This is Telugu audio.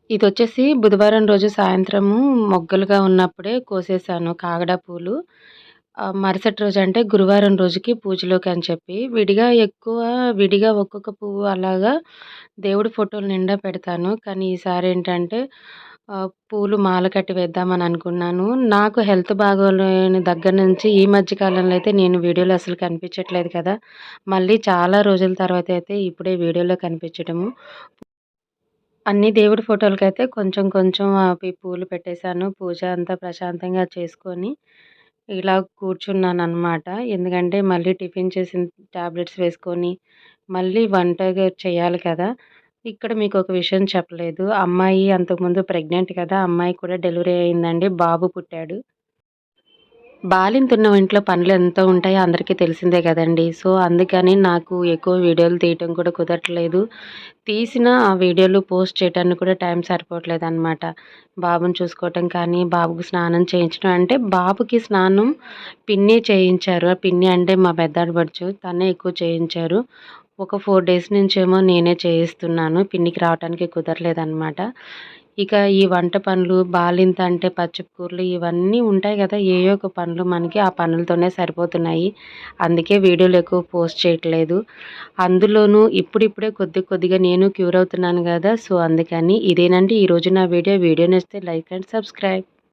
ఇదొచ్చేసి బుధవారం రోజు సాయంత్రము మొగ్గలుగా ఉన్నప్పుడే కోసేసాను కాగడా పూలు. మరుసటి రోజు అంటే గురువారం రోజుకి పూజలోకి అని చెప్పి విడిగా ఒక్కొక్క పువ్వు అలాగా దేవుడి ఫోటోల నిండా పెడతాను. కానీ ఈసారి ఏంటంటే పూలు మాల కట్టి వేద్దామని అనుకున్నాను. నాకు హెల్త్ బాగోలేని దగ్గర నుంచి ఈ మధ్య కాలంలో అయితే నేను వీడియోలో అసలు కనిపించట్లేదు కదా! మళ్ళీ చాలా రోజుల తర్వాత అయితే ఇప్పుడే వీడియోలో కనిపించడము. అన్ని దేవుడి ఫోటోలకైతే కొంచెం కొంచెం అవి పూలు పెట్టేశాను. పూజ అంతా ప్రశాంతంగా చేసుకొని, ఇలా కూర్చున్నాననమాట. ఎందుకంటే మళ్ళీ టిఫిన్ చేసిన టాబ్లెట్స్ వేసుకొని, మళ్ళీ వంటగా చేయాలి కదా! ఇక్కడ మీకొక విషయం చెప్పలేదు. అమ్మాయి అంతకుముందు ప్రెగ్నెంట్ కదా! అమ్మాయికి కూడా డెలివరీ అయిందండి. బాబు పుట్టాడు. బాలింతున్న ఇంట్లో పనులెంత ఉంటాయో అందరికీ తెలిసిందే గదండీ! సో, అందుకని నాకు ఎక్కువ వీడియోలు తీయటం కూడా కుదరట్లేదు. తీసిన ఆ వీడియోలు పోస్ట్ చేయటానికి కూడా టైం సరిపోవట్లేదనమాట. బాబుని చూసుకోవటం కానీ, బాబుకి స్నానం చేయించడం అంటే బాబుకి స్నానం పిన్నే చేయించారు. ఆ పిన్ని అంటే మా పెద్దాడపడుచు. తనే ఎక్కువ చేయించారు. ఒక 4 డేస్ నుంచేమో నేనే చేయిస్తున్నాను. పిన్నికి రావటానికి కుదరలేదనమాట. ఇక ఈ వంట పనులు, బాలింత అంటే పచ్చిపు కూరలు ఇవన్నీ ఉంటాయి గదా! ఏయో ఒక పనులు మనకి ఆ పనులతోనే సరిపోతున్నాయి. అందుకే వీడియోలు ఎక్కువ పోస్ట్ చేయట్లేదు. అందులోనూ ఇప్పుడిప్పుడే కొద్దిగా నేను క్యూర్ అవుతున్నాను గదా! సో, అందుకని ఇదేనండి ఈరోజు నా వీడియో. వీడియో నచ్చితే లైక్ అండ్ సబ్స్క్రైబ్.